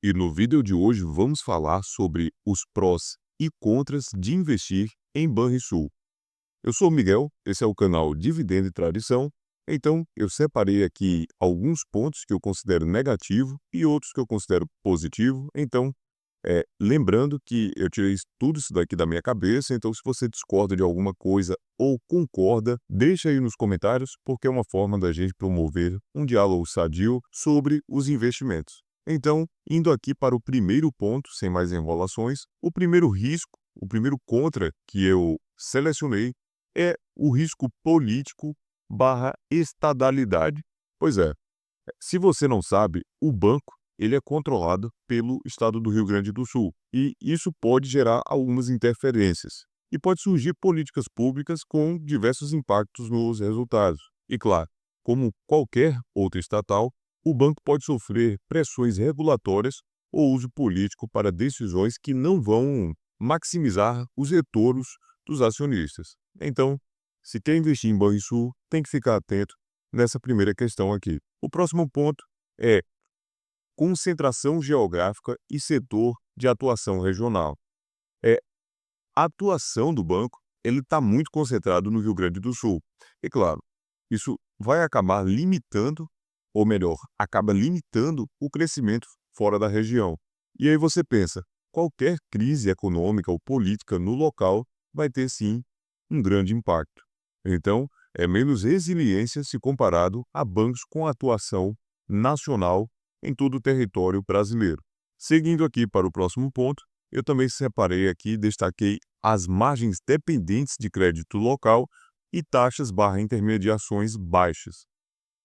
E no vídeo de hoje vamos falar sobre os prós e contras de investir em Banrisul. Eu sou o Miguel, esse é o canal Dividendo e Tradição, então eu separei aqui alguns pontos que eu considero negativo e outros que eu considero positivo. Então, lembrando que eu tirei tudo isso daqui da minha cabeça, então se você discorda de alguma coisa ou concorda, deixa aí nos comentários, porque é uma forma da gente promover um diálogo sadio sobre os investimentos. Então, indo aqui para o primeiro ponto, sem mais enrolações, o primeiro risco, o primeiro contra que eu selecionei é o risco político barra estadalidade. Pois é, se você não sabe, o banco ele é controlado pelo estado do Rio Grande do Sul e isso pode gerar algumas interferências e pode surgir políticas públicas com diversos impactos nos resultados. E claro, como qualquer outra estatal, o banco pode sofrer pressões regulatórias ou uso político para decisões que não vão maximizar os retornos dos acionistas. Então, se quer investir em Banrisul, tem que ficar atento nessa primeira questão aqui. O próximo ponto é concentração geográfica e setor de atuação regional. É, a atuação do banco ele está muito concentrado no Rio Grande do Sul. E claro, isso vai acabar limitando, ou melhor, acaba limitando o crescimento fora da região. E aí você pensa, qualquer crise econômica ou política no local vai ter sim um grande impacto. Então, é menos resiliência se comparado a bancos com atuação nacional em todo o território brasileiro. Seguindo aqui para o próximo ponto, eu também separei aqui e destaquei as margens dependentes de crédito local e taxas barra intermediações baixas.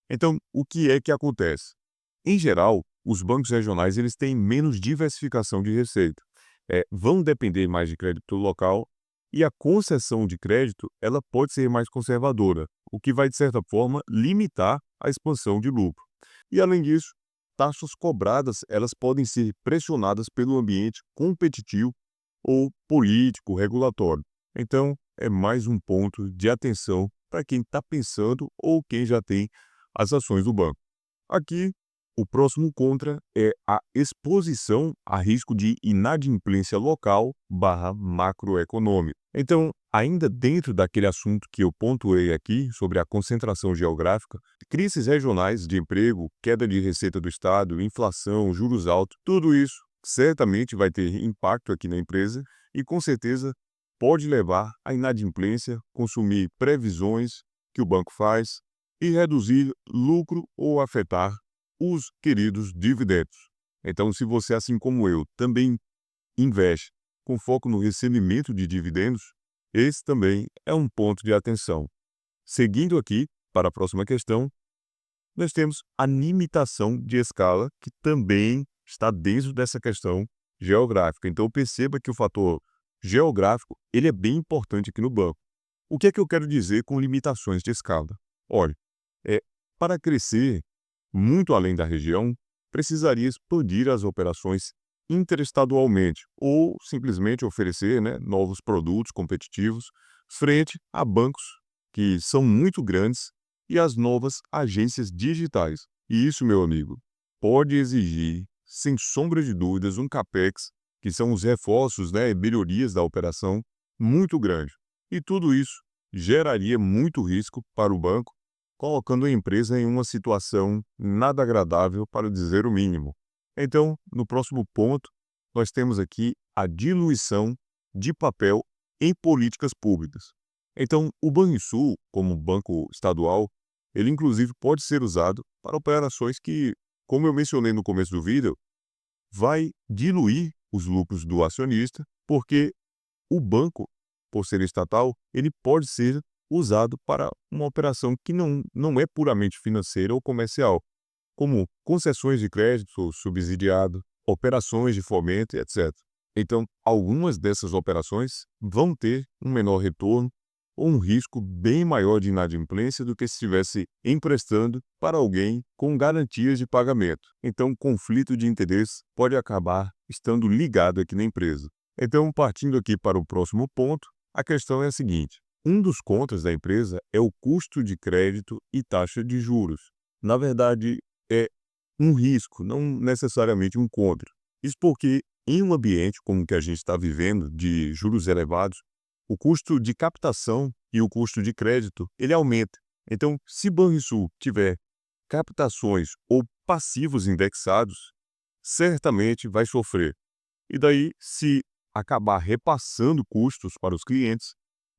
Então, o que é que acontece? Em geral, os bancos regionais eles têm menos diversificação de receita. Vão depender mais de crédito local e a concessão de crédito ela pode ser mais conservadora, o que vai, de certa forma, limitar a expansão de lucro. E, além disso, taxas cobradas elas podem ser pressionadas pelo ambiente competitivo ou político, regulatório. Então, é mais um ponto de atenção para quem está pensando ou quem já tem as ações do banco. Aqui, o próximo contra é a exposição a risco de inadimplência local barra macroeconômica. Então, ainda dentro daquele assunto que eu pontuei aqui sobre a concentração geográfica, crises regionais de emprego, queda de receita do Estado, inflação, juros altos, tudo isso certamente vai ter impacto aqui na empresa e com certeza pode levar à inadimplência, consumir previsões que o banco faz e reduzir lucro ou afetar os queridos dividendos. Então, se você, assim como eu, também investe com foco no recebimento de dividendos, esse também é um ponto de atenção. Seguindo aqui para a próxima questão, nós temos a limitação de escala, que também está dentro dessa questão geográfica. Então, perceba que o fator geográfico ele é bem importante aqui no banco. O que é que eu quero dizer com limitações de escala? Olha, é, para crescer muito além da região, precisaria expandir as operações interestadualmente ou simplesmente oferecer, né, novos produtos competitivos frente a bancos que são muito grandes e as novas agências digitais. E isso, meu amigo, pode exigir, sem sombra de dúvidas, um capex, que são os reforços, né, e melhorias da operação, muito grande. E tudo isso geraria muito risco para o banco, colocando a empresa em uma situação nada agradável, para dizer o mínimo. Então, no próximo ponto, nós temos aqui a diluição de papel em políticas públicas. Então, o Banrisul, como banco estadual, ele inclusive pode ser usado para operações que, como eu mencionei no começo do vídeo, vai diluir os lucros do acionista, porque o banco, por ser estatal, ele pode ser usado para uma operação que não é puramente financeira ou comercial, como concessões de crédito subsidiado, operações de fomento, etc. Então, algumas dessas operações vão ter um menor retorno ou um risco bem maior de inadimplência do que se estivesse emprestando para alguém com garantias de pagamento. Então, o conflito de interesse pode acabar estando ligado aqui na empresa. Então, partindo aqui para o próximo ponto, a questão é a seguinte: um dos contras da empresa é o custo de crédito e taxa de juros. Na verdade, é um risco, não necessariamente um contra. Isso porque, em um ambiente como o que a gente está vivendo, de juros elevados, o custo de captação e o custo de crédito, ele aumenta. Então, se Banrisul tiver captações ou passivos indexados, certamente vai sofrer. E daí, se acabar repassando custos para os clientes,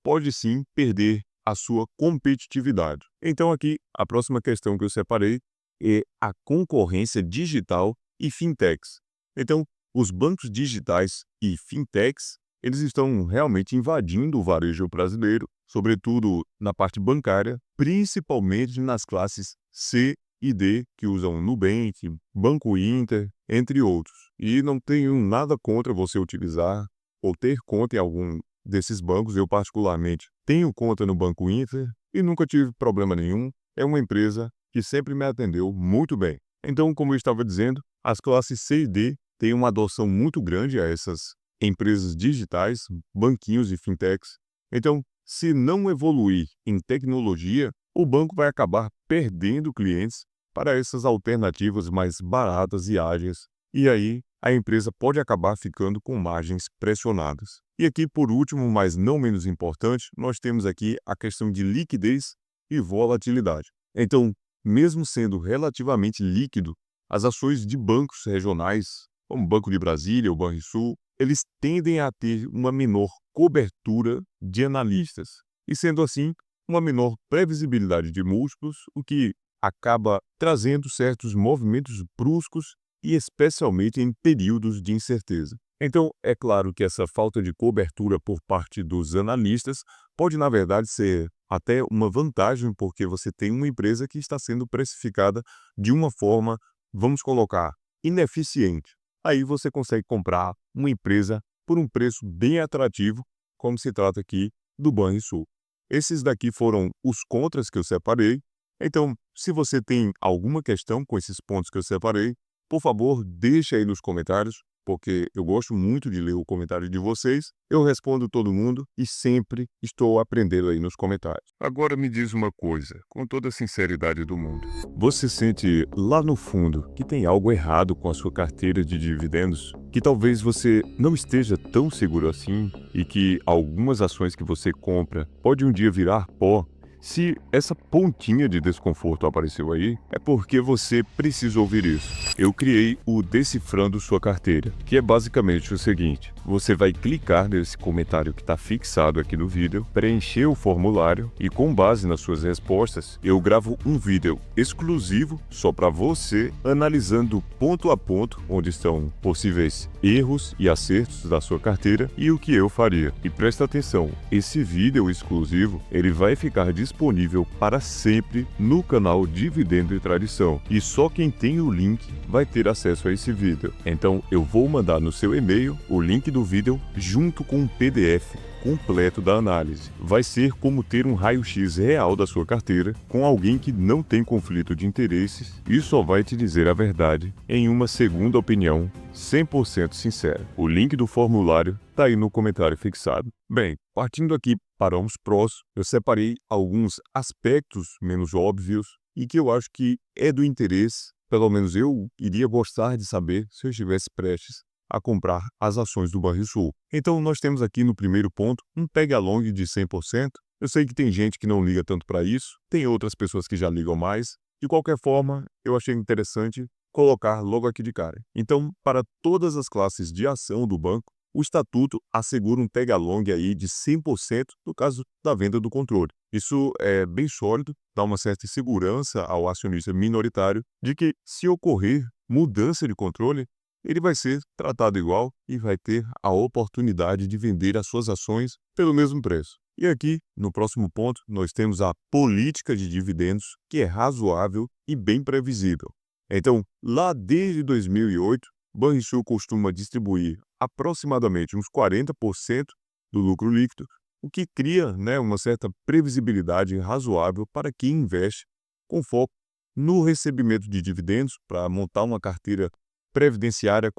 pode sim perder a sua competitividade. Então aqui, a próxima questão que eu separei é a concorrência digital e fintechs. Então, os bancos digitais e fintechs, eles estão realmente invadindo o varejo brasileiro, sobretudo na parte bancária, principalmente nas classes C e D, que usam Nubank, Banco Inter, entre outros. E não tenho nada contra você utilizar ou ter conta em algum desses bancos. Eu, particularmente, tenho conta no Banco Inter e nunca tive problema nenhum. É uma empresa que sempre me atendeu muito bem. Então, como eu estava dizendo, as classes C e D têm uma adoção muito grande a essas empresas digitais, banquinhos e fintechs. Então, se não evoluir em tecnologia, o banco vai acabar perdendo clientes para essas alternativas mais baratas e ágeis. E aí, a empresa pode acabar ficando com margens pressionadas. E aqui, por último, mas não menos importante, nós temos aqui a questão de liquidez e volatilidade. Então, mesmo sendo relativamente líquido, as ações de bancos regionais, como o Banco de Brasília ou Banrisul, eles tendem a ter uma menor cobertura de analistas. E sendo assim, uma menor previsibilidade de múltiplos, o que acaba trazendo certos movimentos bruscos e especialmente em períodos de incerteza. Então, é claro que essa falta de cobertura por parte dos analistas pode, na verdade, ser até uma vantagem, porque você tem uma empresa que está sendo precificada de uma forma, vamos colocar, ineficiente. Aí você consegue comprar uma empresa por um preço bem atrativo, como se trata aqui do Banrisul. Esses daqui foram os contras que eu separei. Então, se você tem alguma questão com esses pontos que eu separei, por favor, deixe aí nos comentários, porque eu gosto muito de ler o comentário de vocês. Eu respondo todo mundo e sempre estou aprendendo aí nos comentários. Agora me diz uma coisa, com toda a sinceridade do mundo. Você sente lá no fundo que tem algo errado com a sua carteira de dividendos? Que talvez você não esteja tão seguro assim e que algumas ações que você compra pode um dia virar pó? Se essa pontinha de desconforto apareceu aí, é porque você precisa ouvir isso. Eu criei o Decifrando Sua Carteira, que é basicamente o seguinte: você vai clicar nesse comentário que está fixado aqui no vídeo, preencher o formulário e, com base nas suas respostas, eu gravo um vídeo exclusivo só para você, analisando ponto a ponto onde estão possíveis erros e acertos da sua carteira e o que eu faria. E presta atenção, esse vídeo exclusivo ele vai ficar disponível para sempre no canal Dividendo e Tradição, e só quem tem o link vai ter acesso a esse vídeo. Então eu vou mandar no seu e-mail o link do vídeo junto com um PDF completo da análise. Vai ser como ter um raio-x real da sua carteira com alguém que não tem conflito de interesses e só vai te dizer a verdade em uma segunda opinião 100% sincera. O link do formulário está aí no comentário fixado. Bem, partindo aqui para uns prós, eu separei alguns aspectos menos óbvios e que eu acho que é do interesse, pelo menos eu iria gostar de saber se eu estivesse prestes a comprar as ações do Banrisul. Então nós temos aqui no primeiro ponto um pega-long de 100%. Eu sei que tem gente que não liga tanto para isso, tem outras pessoas que já ligam mais. De qualquer forma, eu achei interessante colocar logo aqui de cara. Então, para todas as classes de ação do banco, o estatuto assegura um pega-long aí de 100% no caso da venda do controle. Isso é bem sólido, dá uma certa segurança ao acionista minoritário de que, se ocorrer mudança de controle, ele vai ser tratado igual e vai ter a oportunidade de vender as suas ações pelo mesmo preço. E aqui, no próximo ponto, nós temos a política de dividendos, que é razoável e bem previsível. Então, lá desde 2008, Banrisul costuma distribuir aproximadamente uns 40% do lucro líquido, o que cria, uma certa previsibilidade razoável para quem investe com foco no recebimento de dividendos para montar uma carteira previdenciária,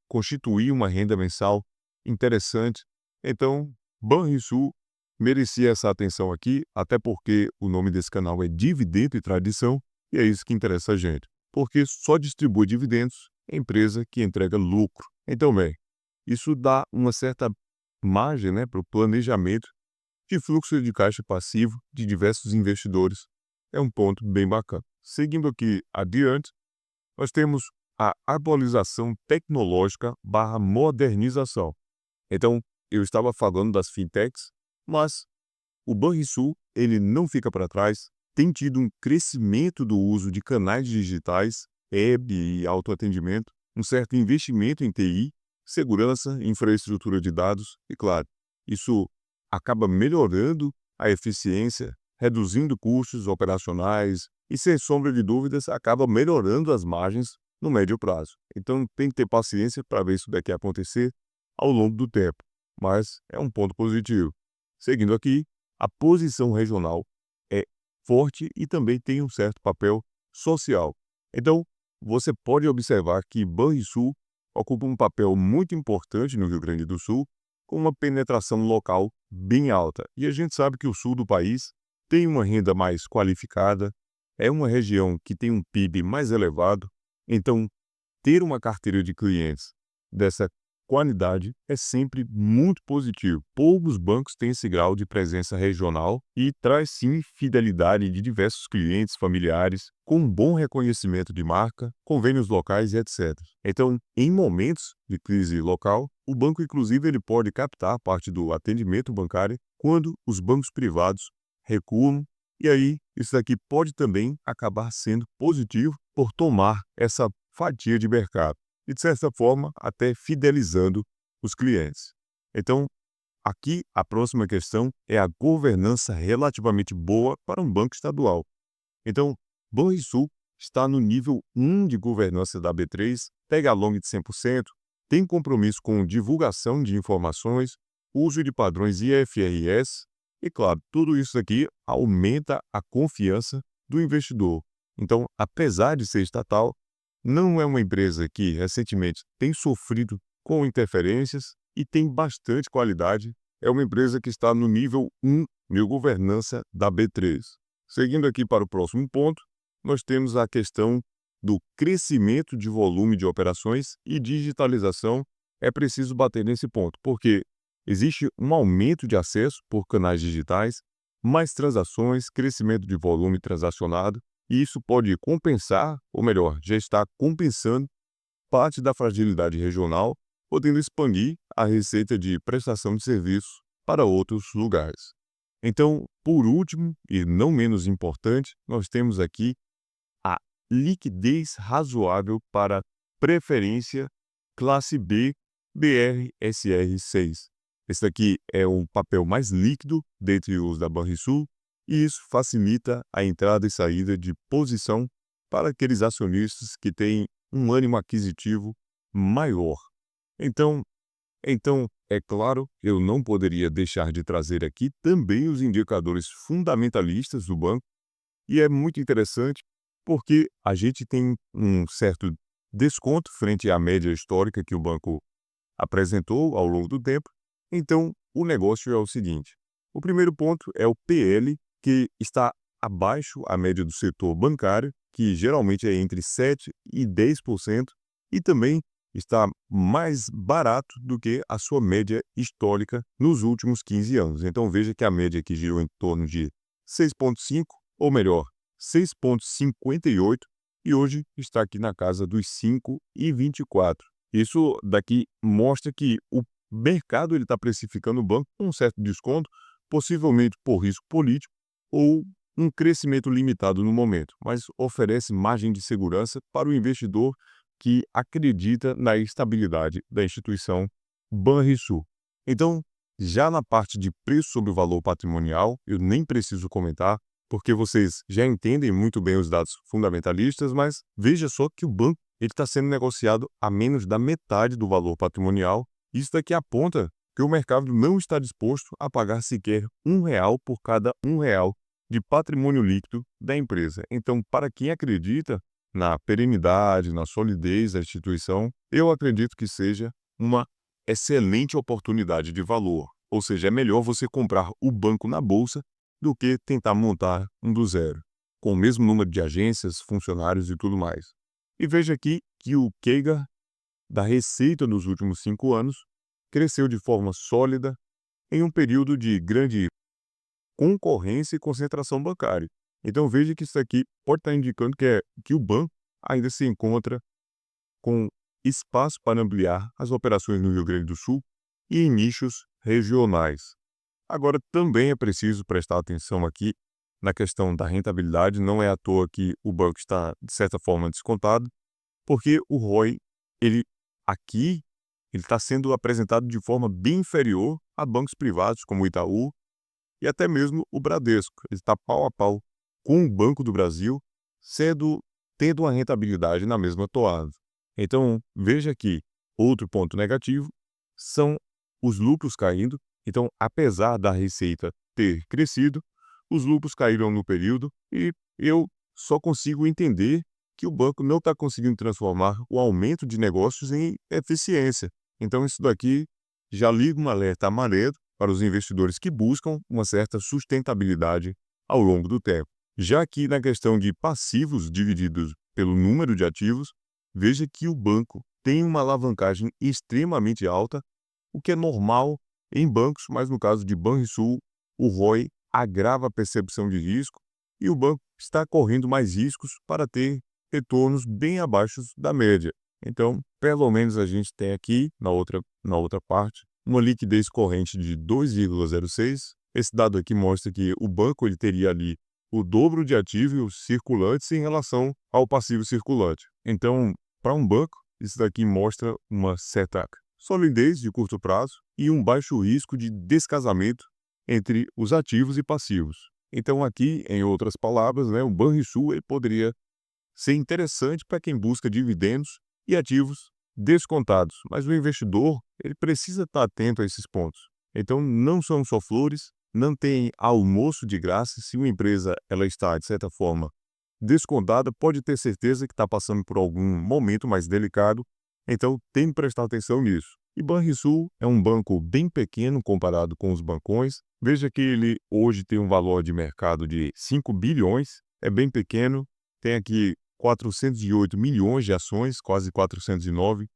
constituir uma renda mensal interessante. Então, Banrisul merecia essa atenção aqui, até porque o nome desse canal é Dividendo e Tradição, e é isso que interessa a gente, porque só distribui dividendos empresa que entrega lucro. Então, bem, isso dá uma certa margem, né, para o planejamento de fluxo de caixa passivo de diversos investidores. É um ponto bem bacana. Seguindo aqui adiante, nós temos a atualização tecnológica barra modernização. Então, eu estava falando das fintechs, mas o Banrisul, ele não fica para trás, tem tido um crescimento do uso de canais digitais, web e autoatendimento, um certo investimento em TI, segurança, infraestrutura de dados e, claro, isso acaba melhorando a eficiência, reduzindo custos operacionais e, sem sombra de dúvidas, acaba melhorando as margens no médio prazo. Então, tem que ter paciência para ver isso daqui acontecer ao longo do tempo, mas é um ponto positivo. Seguindo aqui, a posição regional é forte e também tem um certo papel social. Então, você pode observar que Banrisul ocupa um papel muito importante no Rio Grande do Sul, com uma penetração local bem alta. E a gente sabe que o sul do país tem uma renda mais qualificada, é uma região que tem um PIB mais elevado, então ter uma carteira de clientes dessa qualidade é sempre muito positivo. Poucos bancos têm esse grau de presença regional e traz sim fidelidade de diversos clientes familiares, com um bom reconhecimento de marca, convênios locais e etc. Então, em momentos de crise local, o banco inclusive ele pode captar parte do atendimento bancário quando os bancos privados recuam, e aí isso daqui pode também acabar sendo positivo por tomar essa fatia de mercado e, de certa forma, até fidelizando os clientes. Então, aqui a próxima questão é a governança relativamente boa para um banco estadual. Então, Banrisul está no nível 1 de governança da B3, pega long de 100%, tem compromisso com divulgação de informações, uso de padrões IFRS e, claro, tudo isso aqui aumenta a confiança do investidor. Então, apesar de ser estatal, não é uma empresa que recentemente tem sofrido com interferências e tem bastante qualidade. É uma empresa que está no nível 1 de governança da B3. Seguindo aqui para o próximo ponto, nós temos a questão do crescimento de volume de operações e digitalização. É preciso bater nesse ponto, porque existe um aumento de acesso por canais digitais, mais transações, crescimento de volume transacionado, e isso pode compensar, ou melhor, já está compensando parte da fragilidade regional, podendo expandir a receita de prestação de serviços para outros lugares. Então, por último, e não menos importante, nós temos aqui a liquidez razoável para preferência classe B BRSR6. Esse aqui é o papel mais líquido dentre os da Banrisul, e isso facilita a entrada e saída de posição para aqueles acionistas que têm um ânimo aquisitivo maior. Então, é claro, eu não poderia deixar de trazer aqui também os indicadores fundamentalistas do banco, e é muito interessante porque a gente tem um certo desconto frente à média histórica que o banco apresentou ao longo do tempo. Então, o negócio é o seguinte: o primeiro ponto é o PL, que está abaixo a média do setor bancário, que geralmente é entre 7% e 10%, e também está mais barato do que a sua média histórica nos últimos 15 anos. Então, veja que a média aqui girou em torno de 6,5, ou melhor, 6,58, e hoje está aqui na casa dos 5,24. Isso daqui mostra que o mercado está precificando o banco com um certo desconto, possivelmente por risco político ou um crescimento limitado no momento, mas oferece margem de segurança para o investidor que acredita na estabilidade da instituição Banrisul. Então, já na parte de preço sobre o valor patrimonial, eu nem preciso comentar, porque vocês já entendem muito bem os dados fundamentalistas, mas veja só que o banco ele está sendo negociado a menos da metade do valor patrimonial. Isso daqui aponta que o mercado não está disposto a pagar sequer R$ 1 por cada R$ 1 de patrimônio líquido da empresa. Então, para quem acredita na perenidade, na solidez da instituição, eu acredito que seja uma excelente oportunidade de valor. Ou seja, é melhor você comprar o banco na bolsa do que tentar montar um do zero, com o mesmo número de agências, funcionários e tudo mais. E veja aqui que o Keiger da receita nos últimos 5 anos, cresceu de forma sólida em um período de grande concorrência e concentração bancária. Então veja que isso aqui pode estar indicando que o banco ainda se encontra com espaço para ampliar as operações no Rio Grande do Sul e em nichos regionais. Agora, também é preciso prestar atenção aqui na questão da rentabilidade. Não é à toa que o banco está, de certa forma, descontado, porque o ROI, ele aqui, ele está sendo apresentado de forma bem inferior a bancos privados como o Itaú e até mesmo o Bradesco. Ele está pau a pau com o Banco do Brasil, tendo uma rentabilidade na mesma toada. Então, veja aqui, outro ponto negativo são os lucros caindo. Então, apesar da receita ter crescido, os lucros caíram no período e eu só consigo entender que o banco não está conseguindo transformar o aumento de negócios em eficiência. Então, isso daqui já liga um alerta amarelo para os investidores que buscam uma certa sustentabilidade ao longo do tempo. Já aqui na questão de passivos divididos pelo número de ativos, veja que o banco tem uma alavancagem extremamente alta, o que é normal em bancos, mas no caso de Banrisul, o ROI agrava a percepção de risco e o banco está correndo mais riscos para ter retornos bem abaixo da média. Então, pelo menos a gente tem aqui, na outra parte, uma liquidez corrente de 2,06. Esse dado aqui mostra que o banco ele teria ali o dobro de ativos circulantes em relação ao passivo circulante. Então, para um banco, isso daqui mostra uma certa solidez de curto prazo e um baixo risco de descasamento entre os ativos e passivos. Então aqui, em outras palavras, o Banrisul ele poderia ser interessante para quem busca dividendos e ativos descontados, mas o investidor ele precisa estar atento a esses pontos. Então não são só flores, não tem almoço de graça. Se uma empresa ela está, de certa forma, descontada, pode ter certeza que está passando por algum momento mais delicado, então tem que prestar atenção nisso. E Banrisul é um banco bem pequeno comparado com os bancões. Veja que ele hoje tem um valor de mercado de 5 bilhões, é bem pequeno, tem aqui 408 milhões de ações, quase 409,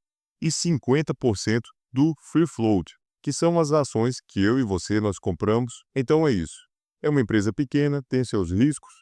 e 50% do free float, que são as ações que eu e você nós compramos. Então é isso. É uma empresa pequena, tem seus riscos,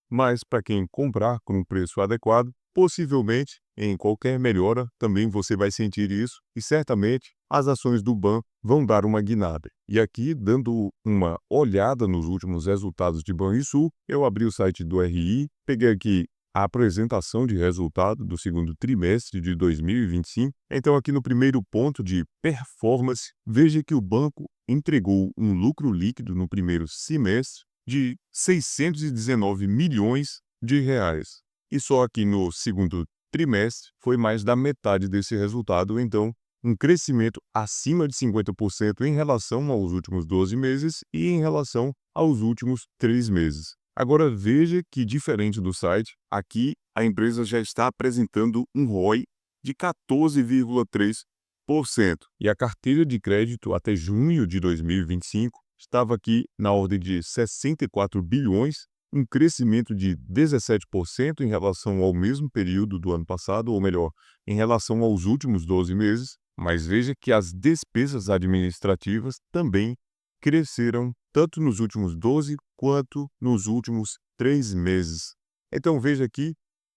mas para quem comprar com um preço adequado, possivelmente em qualquer melhora também você vai sentir isso e certamente as ações do BAN vão dar uma guinada. E aqui, dando uma olhada nos últimos resultados de Banrisul, eu abri o site do RI, peguei aqui a apresentação de resultado do segundo trimestre de 2025. Então aqui no primeiro ponto de performance, veja que o banco entregou um lucro líquido no primeiro semestre de 619 milhões de reais. E só aqui no segundo trimestre foi mais da metade desse resultado, então um crescimento acima de 50% em relação aos últimos 12 meses e em relação aos últimos 3 meses. Agora veja que, diferente do site, aqui a empresa já está apresentando um ROI de 14,3%. E a carteira de crédito até junho de 2025 estava aqui na ordem de 64 bilhões, um crescimento de 17% em relação ao mesmo período do ano passado, ou melhor, em relação aos últimos 12 meses. Mas veja que as despesas administrativas também cresceram tanto nos últimos 12 quanto nos últimos 3 meses. Então veja aqui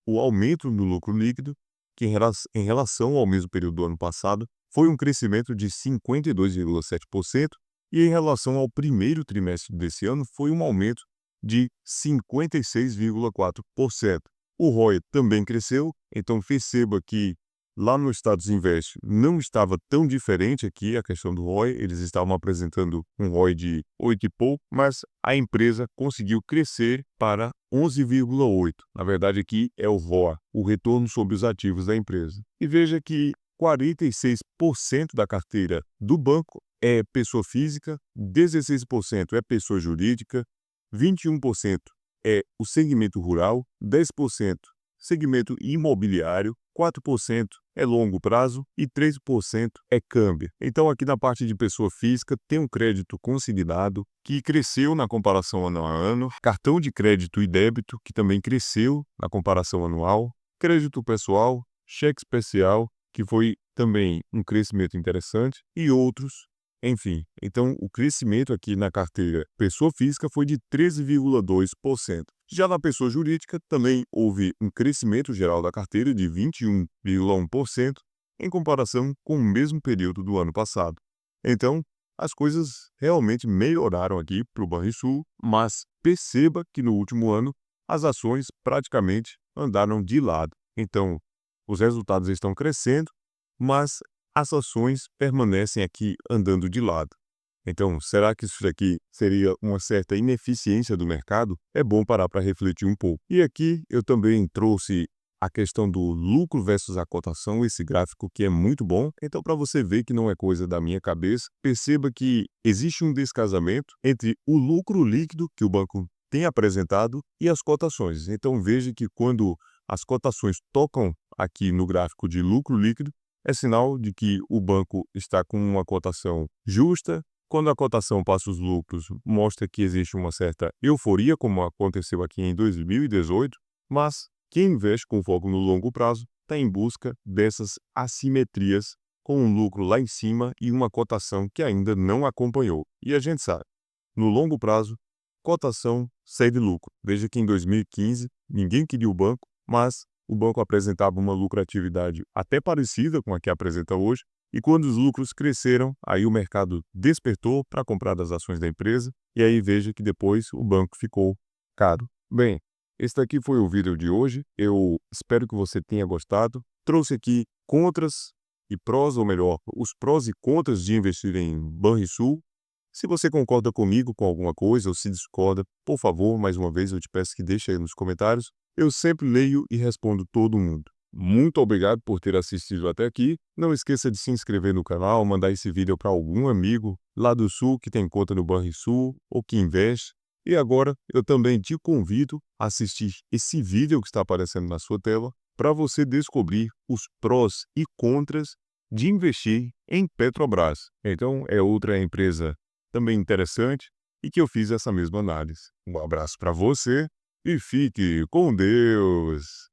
o aumento no lucro líquido, que em relação ao mesmo período do ano passado, foi um crescimento de 52,7%, e em relação ao primeiro trimestre desse ano, foi um aumento de 56,4%. O ROI também cresceu, então perceba que lá no Status Invest não estava tão diferente aqui a questão do ROI, eles estavam apresentando um ROI de 8 e pouco, mas a empresa conseguiu crescer para 11,8. Na verdade aqui é o ROA, o retorno sobre os ativos da empresa. E veja que 46% da carteira do banco é pessoa física, 16% é pessoa jurídica, 21% é o segmento rural, 10% segmento imobiliário, 4% é longo prazo e 3% é câmbio. Então aqui na parte de pessoa física tem um crédito consignado que cresceu na comparação ano a ano, cartão de crédito e débito que também cresceu na comparação anual, crédito pessoal, cheque especial que foi também um crescimento interessante, e outros, enfim. Então, o crescimento aqui na carteira pessoa física foi de 13,2%. Já na pessoa jurídica, também houve um crescimento geral da carteira de 21,1% em comparação com o mesmo período do ano passado. Então, as coisas realmente melhoraram aqui para o Banrisul, mas perceba que no último ano as ações praticamente andaram de lado. Então, os resultados estão crescendo, mas as ações permanecem aqui andando de lado. Então, será que isso aqui seria uma certa ineficiência do mercado? É bom parar para refletir um pouco. E aqui eu também trouxe a questão do lucro versus a cotação, esse gráfico que é muito bom. Então, para você ver que não é coisa da minha cabeça, perceba que existe um descasamento entre o lucro líquido que o banco tem apresentado e as cotações. Então, veja que quando as cotações tocam aqui no gráfico de lucro líquido, é sinal de que o banco está com uma cotação justa. Quando a cotação passa os lucros, mostra que existe uma certa euforia, como aconteceu aqui em 2018, mas quem investe com foco no longo prazo está em busca dessas assimetrias, com um lucro lá em cima e uma cotação que ainda não acompanhou. E a gente sabe, no longo prazo, cotação cede lucro. Veja que em 2015 ninguém queria o banco, mas o banco apresentava uma lucratividade até parecida com a que apresenta hoje, e quando os lucros cresceram, aí o mercado despertou para comprar as ações da empresa, e aí veja que depois o banco ficou caro. Bem, esse daqui foi o vídeo de hoje, eu espero que você tenha gostado. Trouxe aqui contras e prós, ou melhor, os prós e contras de investir em Banrisul. Se você concorda comigo com alguma coisa ou se discorda, por favor, mais uma vez eu te peço que deixe aí nos comentários. Eu sempre leio e respondo todo mundo. Muito obrigado por ter assistido até aqui. Não esqueça de se inscrever no canal, mandar esse vídeo para algum amigo lá do Sul que tem conta no Banrisul ou que investe. E agora eu também te convido a assistir esse vídeo que está aparecendo na sua tela para você descobrir os prós e contras de investir em Petrobras. Então é outra empresa também interessante e que eu fiz essa mesma análise. Um abraço para você e fique com Deus!